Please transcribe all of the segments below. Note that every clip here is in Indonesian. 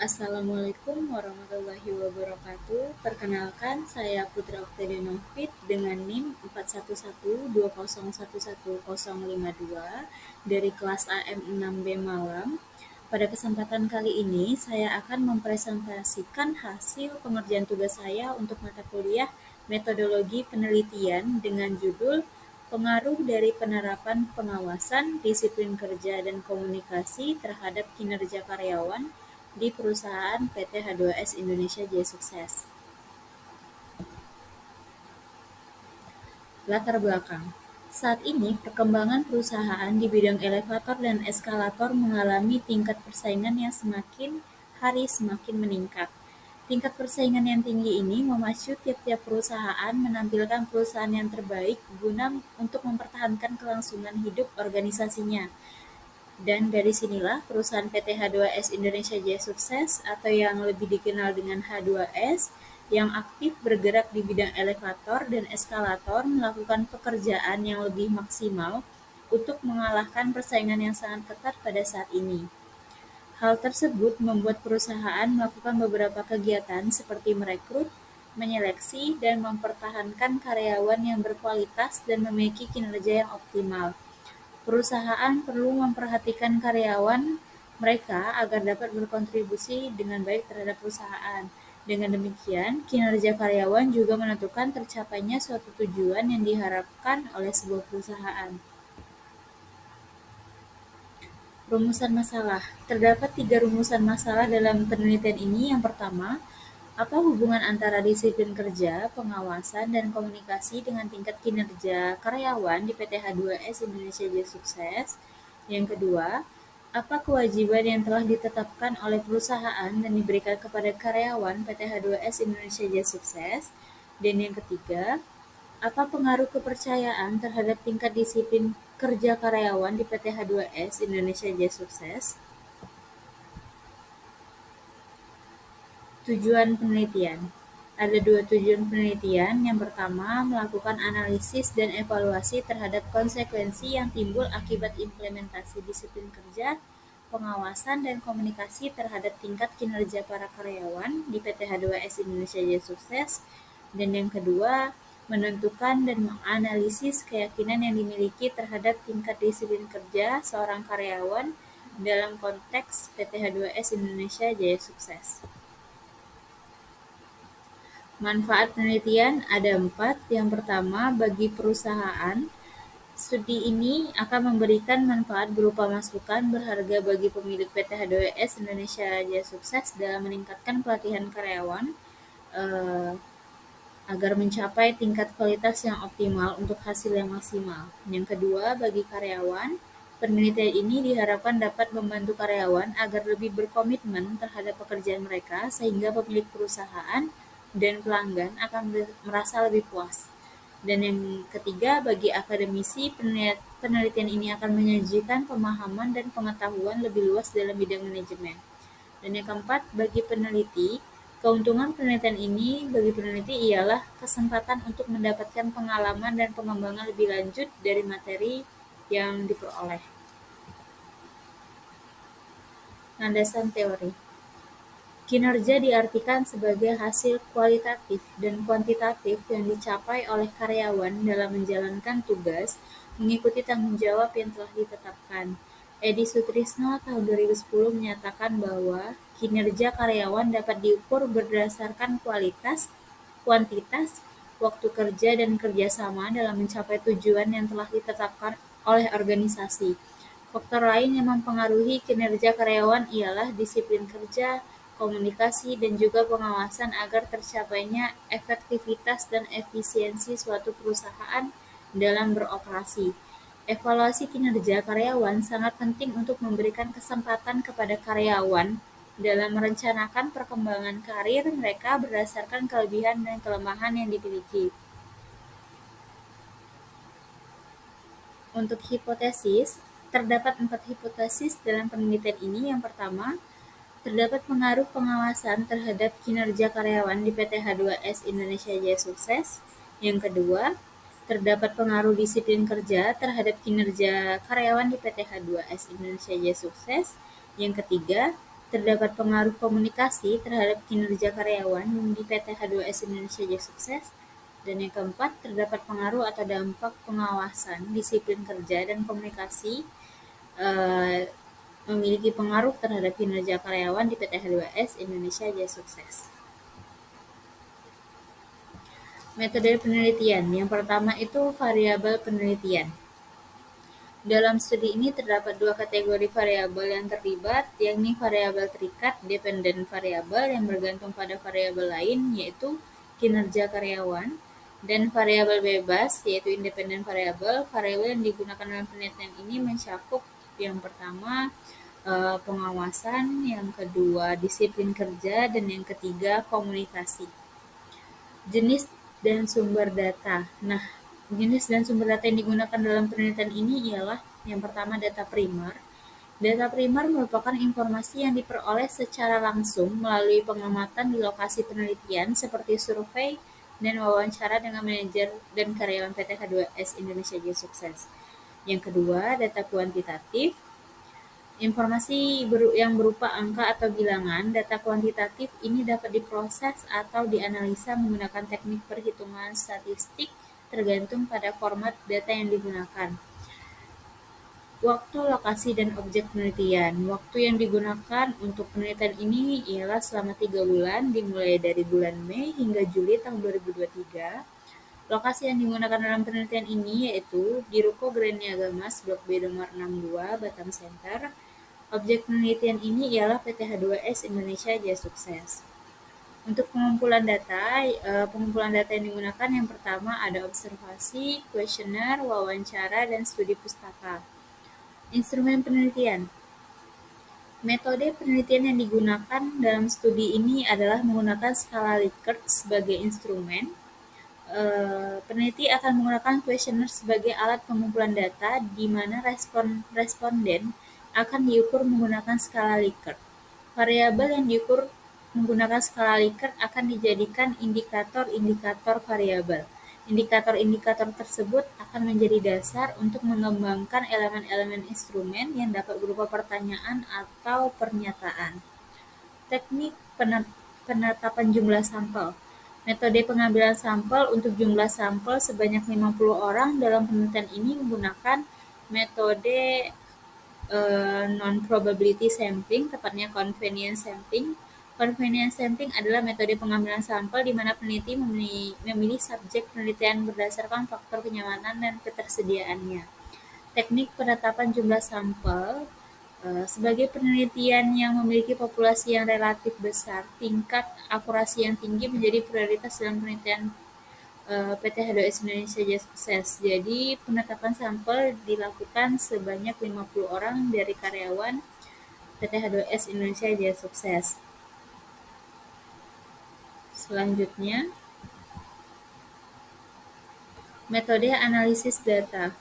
Assalamualaikum warahmatullahi wabarakatuh. Perkenalkan, saya Putra Oktavianofit dengan NIM 41120111052 dari kelas AM6B Malang. Pada kesempatan kali ini, saya akan mempresentasikan hasil pengerjaan tugas saya untuk mata kuliah Metodologi Penelitian dengan judul Pengaruh dari Penerapan Pengawasan, Disiplin Kerja dan Komunikasi terhadap Kinerja Karyawan di perusahaan PT H2S Indonesia Jaya Sukses. Latar belakang. Saat ini, perkembangan perusahaan di bidang elevator dan eskalator mengalami tingkat persaingan yang semakin hari semakin meningkat. Tingkat persaingan yang tinggi ini memacu tiap-tiap perusahaan menampilkan perusahaan yang terbaik guna untuk mempertahankan kelangsungan hidup organisasinya. Dan dari sinilah perusahaan PT H2S Indonesia Jaya Sukses atau yang lebih dikenal dengan H2S yang aktif bergerak di bidang elevator dan eskalator melakukan pekerjaan yang lebih maksimal untuk mengalahkan persaingan yang sangat ketat pada saat ini. Hal tersebut membuat perusahaan melakukan beberapa kegiatan seperti merekrut, menyeleksi, dan mempertahankan karyawan yang berkualitas dan memiliki kinerja yang optimal. Perusahaan perlu memperhatikan karyawan mereka agar dapat berkontribusi dengan baik terhadap perusahaan. Dengan demikian, kinerja karyawan juga menentukan tercapainya suatu tujuan yang diharapkan oleh sebuah perusahaan. Rumusan masalah. Terdapat 3 rumusan masalah dalam penelitian ini. Yang pertama, apa hubungan antara disiplin kerja, pengawasan, dan komunikasi dengan tingkat kinerja karyawan di PT H2S Indonesia Jaya Sukses? Yang kedua, apa kewajiban yang telah ditetapkan oleh perusahaan dan diberikan kepada karyawan PT H2S Indonesia Jaya Sukses? Dan yang ketiga, apa pengaruh kepercayaan terhadap tingkat disiplin kerja karyawan di PT H2S Indonesia Jaya Sukses? Tujuan penelitian. Ada 2 tujuan penelitian. Yang pertama, melakukan analisis dan evaluasi terhadap konsekuensi yang timbul akibat implementasi disiplin kerja, pengawasan, dan komunikasi terhadap tingkat kinerja para karyawan di PT H2S Indonesia Jaya Sukses. Dan yang kedua, menentukan dan menganalisis keyakinan yang dimiliki terhadap tingkat disiplin kerja seorang karyawan dalam konteks PT H2S Indonesia Jaya Sukses. Manfaat penelitian ada 4. Yang pertama, bagi perusahaan, studi ini akan memberikan manfaat berupa masukan berharga bagi pemilik PT H2S Indonesia Jaya Sukses dalam meningkatkan pelatihan karyawan agar mencapai tingkat kualitas yang optimal untuk hasil yang maksimal. Yang kedua, bagi karyawan, penelitian ini diharapkan dapat membantu karyawan agar lebih berkomitmen terhadap pekerjaan mereka sehingga pemilik perusahaan dan pelanggan akan merasa lebih puas. Dan yang ketiga, bagi akademisi, penelitian ini akan menyajikan pemahaman dan pengetahuan lebih luas dalam bidang manajemen. Dan yang keempat, bagi peneliti, keuntungan penelitian ini bagi peneliti ialah kesempatan untuk mendapatkan pengalaman dan pengembangan lebih lanjut dari materi yang diperoleh. Landasan teori. Kinerja diartikan sebagai hasil kualitatif dan kuantitatif yang dicapai oleh karyawan dalam menjalankan tugas mengikuti tanggung jawab yang telah ditetapkan. Edi Sutrisno tahun 2010 menyatakan bahwa kinerja karyawan dapat diukur berdasarkan kualitas, kuantitas, waktu kerja, dan kerjasama dalam mencapai tujuan yang telah ditetapkan oleh organisasi. Faktor lain yang mempengaruhi kinerja karyawan ialah disiplin kerja, komunikasi, dan juga pengawasan agar tercapainya efektivitas dan efisiensi suatu perusahaan dalam beroperasi. Evaluasi kinerja karyawan sangat penting untuk memberikan kesempatan kepada karyawan dalam merencanakan perkembangan karir mereka berdasarkan kelebihan dan kelemahan yang dimiliki. Untuk hipotesis, terdapat 4 hipotesis dalam penelitian ini. Yang pertama, terdapat pengaruh pengawasan terhadap kinerja karyawan di PT H2S Indonesia Jaya Sukses. Yang kedua, terdapat pengaruh disiplin kerja terhadap kinerja karyawan di PT H2S Indonesia Jaya Sukses. Yang ketiga, terdapat pengaruh komunikasi terhadap kinerja karyawan di PT H2S Indonesia Jaya Sukses. Dan yang keempat, terdapat pengaruh atau dampak pengawasan, disiplin kerja, dan komunikasi memiliki pengaruh terhadap kinerja karyawan di PT H2S Indonesia Jaya Sukses. Metode penelitian. Yang pertama itu variabel penelitian. Dalam studi ini terdapat dua kategori variabel yang terlibat, yakni variabel terikat, dependent variabel yang bergantung pada variabel lain, yaitu kinerja karyawan, dan variabel bebas, yaitu independent variabel. Variabel yang digunakan dalam penelitian ini mencakup yang pertama pengawasan, yang kedua disiplin kerja, dan yang ketiga komunikasi. Jenis dan sumber data. Nah, jenis dan sumber data yang digunakan dalam penelitian ini ialah yang pertama data primer. Data primer merupakan informasi yang diperoleh secara langsung melalui pengamatan di lokasi penelitian seperti survei dan wawancara dengan manajer dan karyawan PT H2S Indonesia Jaya Sukses. Yang kedua, data kuantitatif. Informasi yang berupa angka atau bilangan. Data kuantitatif ini dapat diproses atau dianalisa menggunakan teknik perhitungan statistik tergantung pada format data yang digunakan. Waktu, lokasi, dan objek penelitian. Waktu yang digunakan untuk penelitian ini ialah selama 3 bulan, dimulai dari bulan Mei hingga Juli tahun 2023. Lokasi yang digunakan dalam penelitian ini yaitu di Ruko Grand Niaga Mas, Blok B nomor 62, Batam Center. Objek penelitian ini ialah PT H2S Indonesia Jaya Sukses. Untuk pengumpulan data yang digunakan yang pertama ada observasi, kuesioner, wawancara, dan studi pustaka. Instrumen penelitian. Metode penelitian yang digunakan dalam studi ini adalah menggunakan skala Likert sebagai instrumen. Peneliti akan menggunakan kuesioner sebagai alat pengumpulan data di mana responden akan diukur menggunakan skala Likert. Variabel yang diukur menggunakan skala Likert akan dijadikan indikator-indikator variabel. Indikator-indikator tersebut akan menjadi dasar untuk mengembangkan elemen-elemen instrumen yang dapat berupa pertanyaan atau pernyataan. Teknik penetapan jumlah sampel. Metode pengambilan sampel untuk jumlah sampel sebanyak 50 orang dalam penelitian ini menggunakan metode non-probability sampling, tepatnya convenience sampling. Convenience sampling adalah metode pengambilan sampel di mana peneliti memilih subjek penelitian berdasarkan faktor kenyamanan dan ketersediaannya. Teknik penetapan jumlah sampel. Sebagai penelitian yang memiliki populasi yang relatif besar, tingkat akurasi yang tinggi menjadi prioritas dalam penelitian PT H2S Indonesia Jaya Sukses. Jadi penetapan sampel dilakukan sebanyak 50 orang dari karyawan PT H2S Indonesia Jaya Sukses. Selanjutnya, metode analisis data.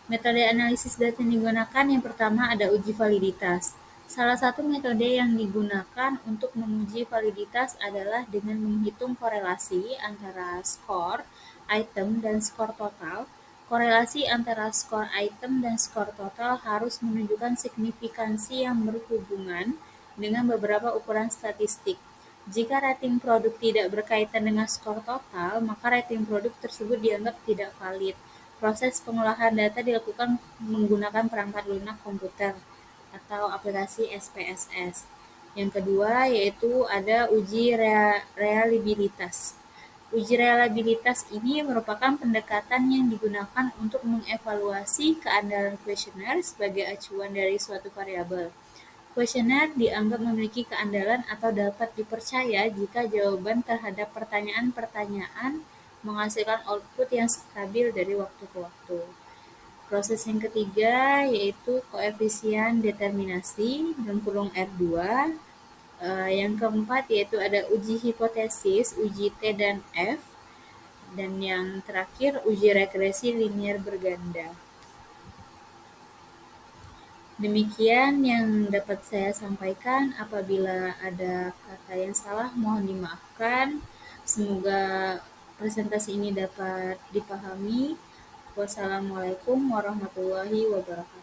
Metode analisis data yang digunakan yang pertama ada uji validitas. Salah satu metode yang digunakan untuk menguji validitas adalah dengan menghitung korelasi antara skor item dan skor total. Korelasi antara skor item dan skor total harus menunjukkan signifikansi yang berhubungan dengan beberapa ukuran statistik. Jika rating produk tidak berkaitan dengan skor total, maka rating produk tersebut dianggap tidak valid. Proses pengolahan data dilakukan menggunakan perangkat lunak komputer atau aplikasi SPSS. Yang kedua yaitu ada uji reliabilitas. Uji reliabilitas ini merupakan pendekatan yang digunakan untuk mengevaluasi keandalan kuesioner sebagai acuan dari suatu variabel. Kuesioner dianggap memiliki keandalan atau dapat dipercaya jika jawaban terhadap pertanyaan-pertanyaan menghasilkan output yang stabil dari waktu ke waktu. Proses yang ketiga yaitu koefisien determinasi (R2). Yang keempat yaitu ada uji hipotesis, uji T dan F. Dan yang terakhir uji regresi linier berganda. Demikian yang dapat saya sampaikan. Apabila ada kata yang salah mohon dimaafkan. Semoga presentasi ini dapat dipahami. Wassalamualaikum warahmatullahi wabarakatuh.